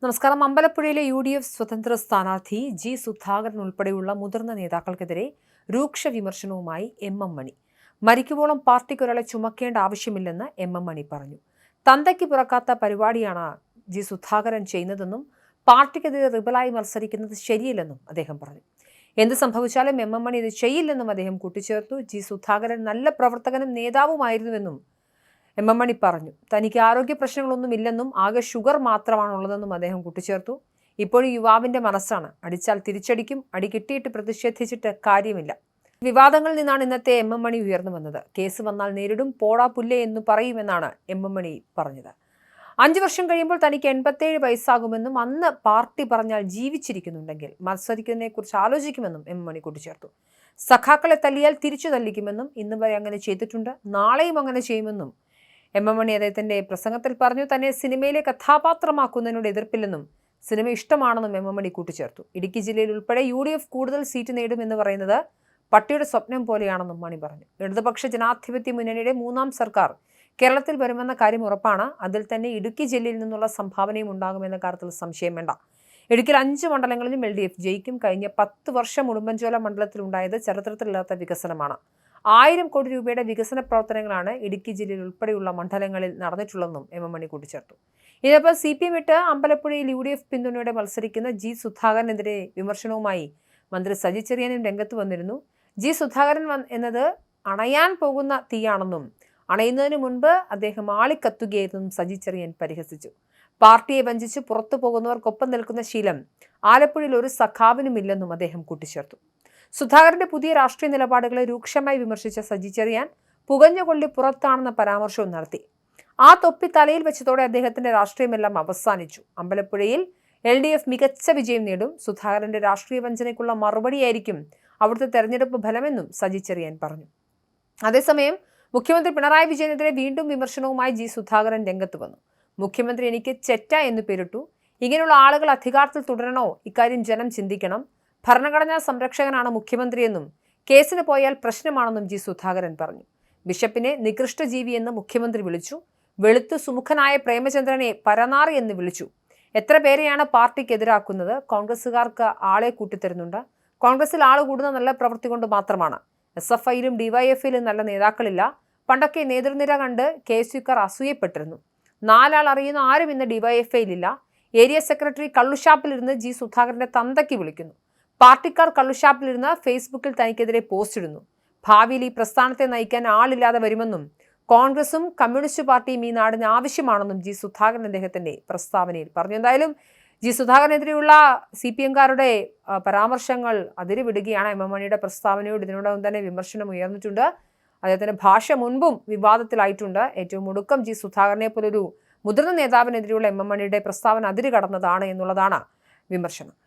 നമസ്കാരം. അമ്പലപ്പുഴയിലെ UDF സ്വതന്ത്ര സ്ഥാനാർത്ഥി ജി സുധാകരൻ ഉൾപ്പെടെയുള്ള മുതിർന്ന നേതാക്കൾക്കെതിരെ രൂക്ഷ വിമർശനവുമായി MM മണി. മരിക്കുവോളം പാർട്ടിക്കൊരാളെ ചുമക്കേണ്ട ആവശ്യമില്ലെന്ന് MM മണി പറഞ്ഞു. തന്തയ്ക്ക് പിറക്കാത്ത പരിപാടിയാണ് ജി സുധാകരൻ ചെയ്യുന്നതെന്നും പാർട്ടിക്കെതിരെ റിബലായി മത്സരിക്കുന്നത് ശരിയല്ലെന്നും അദ്ദേഹം പറഞ്ഞു. എന്ത് സംഭവിച്ചാലും MM മണി ഇത് ചെയ്യില്ലെന്നും അദ്ദേഹം കൂട്ടിച്ചേർത്തു. ജി സുധാകരൻ നല്ല പ്രവർത്തകനും നേതാവുമായിരുന്നുവെന്നും MM മണി പറഞ്ഞു. തനിക്ക് ആരോഗ്യ പ്രശ്നങ്ങളൊന്നുമില്ലെന്നും ആകെ ഷുഗർ മാത്രമാണുള്ളതെന്നും അദ്ദേഹം കൂട്ടിച്ചേർത്തു. ഇപ്പോഴും യുവാവിന്റെ മനസ്സാണ്. അടിച്ചാൽ തിരിച്ചടിക്കും. അടി കിട്ടിയിട്ട് പ്രതിഷേധിച്ചിട്ട് കാര്യമില്ല. വിവാദങ്ങളിൽ നിന്നാണ് ഇന്നത്തെ MM മണി ഉയർന്നു വന്നത്. കേസ് വന്നാൽ നേരിടും, പോടാ പുല്ലേ എന്ന് പറയുമെന്നാണ് MM മണി പറഞ്ഞത്. 5 വർഷം കഴിയുമ്പോൾ തനിക്ക് 87 വയസ്സാകുമെന്നും അന്ന് പാർട്ടി പറഞ്ഞാൽ ജീവിച്ചിരിക്കുന്നുണ്ടെങ്കിൽ മത്സരിക്കുന്നതിനെക്കുറിച്ച് ആലോചിക്കുമെന്നും MM മണി കൂട്ടിച്ചേർത്തു. സഖാക്കളെ തല്ലിയാൽ തിരിച്ചു തല്ലിക്കുമെന്നും ഇന്ന് വരെ അങ്ങനെ ചെയ്തിട്ടുണ്ട്, നാളെയും അങ്ങനെ ചെയ്യുമെന്നും MM മണി അദ്ദേഹത്തിന്റെ പ്രസംഗത്തിൽ പറഞ്ഞു. തന്നെ സിനിമയിലെ കഥാപാത്രമാക്കുന്നതിനോട് എതിർപ്പില്ലെന്നും സിനിമ ഇഷ്ടമാണെന്നും MM മണി കൂട്ടിച്ചേർത്തു. ഇടുക്കി ജില്ലയിൽ ഉൾപ്പെടെ UDF കൂടുതൽ സീറ്റ് നേടുമെന്ന് പറയുന്നത് പട്ടിയുടെ സ്വപ്നം പോലെയാണെന്നും മണി പറഞ്ഞു. ഇടതുപക്ഷ ജനാധിപത്യ മുന്നണിയുടെ 3ാം സർക്കാർ കേരളത്തിൽ വരുമെന്ന കാര്യം ഉറപ്പാണ്. അതിൽ തന്നെ ഇടുക്കി ജില്ലയിൽ നിന്നുള്ള സംഭാവനയും ഉണ്ടാകുമെന്ന കാര്യത്തിൽ സംശയം വേണ്ട. ഇടുക്കിയിൽ 5 മണ്ഡലങ്ങളിലും LDF ജയിക്കും. കഴിഞ്ഞ 10 വർഷം ഉടുമ്പൻചോല മണ്ഡലത്തിൽ ഉണ്ടായത് ചരിത്രത്തിലില്ലാത്ത വികസനമാണ്. 1000 കോടി രൂപയുടെ വികസന പ്രവർത്തനങ്ങളാണ് ഇടുക്കി ജില്ലയിൽ ഉൾപ്പെടെയുള്ള മണ്ഡലങ്ങളിൽ നടന്നിട്ടുള്ളതെന്നും MM മണി കൂട്ടിച്ചേർത്തു. ഇതിനൊപ്പം CPM വിട്ട് അമ്പലപ്പുഴയിൽ UDF പിന്തുണയോടെ മത്സരിക്കുന്ന ജി സുധാകരനെതിരെ വിമർശനവുമായി മന്ത്രി സജി ചെറിയാനും രംഗത്ത് വന്നിരുന്നു. ജി സുധാകരൻ എന്നത് അണയാൻ പോകുന്ന തീയാണെന്നും അണയുന്നതിന് മുൻപ് അദ്ദേഹം ആളിക്കത്തുകയായിരുന്നെന്നും സജി ചെറിയാൻ പരിഹസിച്ചു. പാർട്ടിയെ വഞ്ചിച്ച് പുറത്തു പോകുന്നവർക്കൊപ്പം നിൽക്കുന്ന ശീലം ആലപ്പുഴയിൽ ഒരു സഖാവിനുമില്ലെന്നും അദ്ദേഹം കൂട്ടിച്ചേർത്തു. സുധാകരന്റെ പുതിയ രാഷ്ട്രീയ നിലപാടുകളെ രൂക്ഷമായി വിമർശിച്ച സജി ചെറിയാൻ പുകഞ്ഞുകൊള്ളി പുറത്താണെന്ന പരാമർശവും നടത്തി. ആ തൊപ്പി തലയിൽ വെച്ചതോടെ അദ്ദേഹത്തിന്റെ രാഷ്ട്രീയമെല്ലാം അവസാനിച്ചു. അമ്പലപ്പുഴയിൽ LDF മികച്ച വിജയം നേടും. സുധാകരന്റെ രാഷ്ട്രീയ വഞ്ചനയ്ക്കുള്ള മറുപടിയായിരിക്കും അവിടുത്തെ തെരഞ്ഞെടുപ്പ് ഫലമെന്നും സജി ചെറിയാൻ പറഞ്ഞു. അതേസമയം മുഖ്യമന്ത്രി പിണറായി വിജയനെതിരെ വീണ്ടും വിമർശനവുമായി ജി സുധാകരൻ രംഗത്ത് വന്നു. മുഖ്യമന്ത്രി എനിക്ക് ചെറ്റ എന്ന് പേരിട്ടു. ഇങ്ങനെയുള്ള ആളുകൾ അധികാരത്തിൽ തുടരണോ? ഇക്കാര്യം ജനം ചിന്തിക്കണം. ഭരണഘടനാ സംരക്ഷകനാണ് മുഖ്യമന്ത്രിയെന്നും കേസിന് പോയാൽ പ്രശ്നമാണെന്നും ജി സുധാകരൻ പറഞ്ഞു. ബിഷപ്പിനെ നികൃഷ്ട ജീവിയെന്ന് മുഖ്യമന്ത്രി വിളിച്ചു. വെളുത്തു സുമുഖനായ പ്രേമചന്ദ്രനെ പരനാറി എന്ന് വിളിച്ചു. എത്ര പേരെയാണ് പാർട്ടിക്കെതിരാക്കുന്നത്? കോൺഗ്രസുകാർക്ക് ആളെ കൂട്ടിത്തരുന്നുണ്ട്. കോൺഗ്രസിൽ ആൾ കൂടുന്ന നല്ല പ്രവൃത്തി കൊണ്ട് മാത്രമാണ്. SFIയിലും DYFയിലും നല്ല നേതാക്കളില്ല. പണ്ടൊക്കെ നേതൃനിര കണ്ട് KSUക്കാർ അസൂയപ്പെട്ടിരുന്നു. 4 ആൾ അറിയുന്ന ആരും ഇന്ന് DYFയിലില്ല. ഏരിയ സെക്രട്ടറി കള്ളുഷാപ്പിലിരുന്ന് ജി സുധാകരന്റെ തന്തയ്ക്ക് വിളിക്കുന്നു. പാർട്ടിക്കാർ കള്ളുഷാപ്പിലിരുന്ന് ഫേസ്ബുക്കിൽ തനിക്കെതിരെ പോസ്റ്റ് ഇടുന്നു. ഭാവിയിൽ ഈ പ്രസ്ഥാനത്തെ നയിക്കാൻ ആളില്ലാതെ വരുമെന്നും കോൺഗ്രസും കമ്മ്യൂണിസ്റ്റ് പാർട്ടിയും ഈ നാടിന് ആവശ്യമാണെന്നും ജി സുധാകരൻ അദ്ദേഹത്തിന്റെ പ്രസ്താവനയിൽ പറഞ്ഞു. എന്തായാലും ജി സുധാകരനെതിരെയുള്ള CPMകാരുടെ പരാമർശങ്ങൾ അതിരുവിടുകയാണ്. MM മണിയുടെ പ്രസ്താവനയോട് ഇതിനോടകം തന്നെ വിമർശനം ഉയർന്നിട്ടുണ്ട്. അദ്ദേഹത്തിന്റെ ഭാഷ മുൻപും വിവാദത്തിലായിട്ടുണ്ട്. ഏറ്റവും ഒടുക്കം ജി സുധാകരനെ പോലൊരു മുതിർന്ന നേതാവിനെതിരെയുള്ള MM മണിയുടെ പ്രസ്താവന അതിര് കടന്നതാണ് എന്നുള്ളതാണ് വിമർശനം.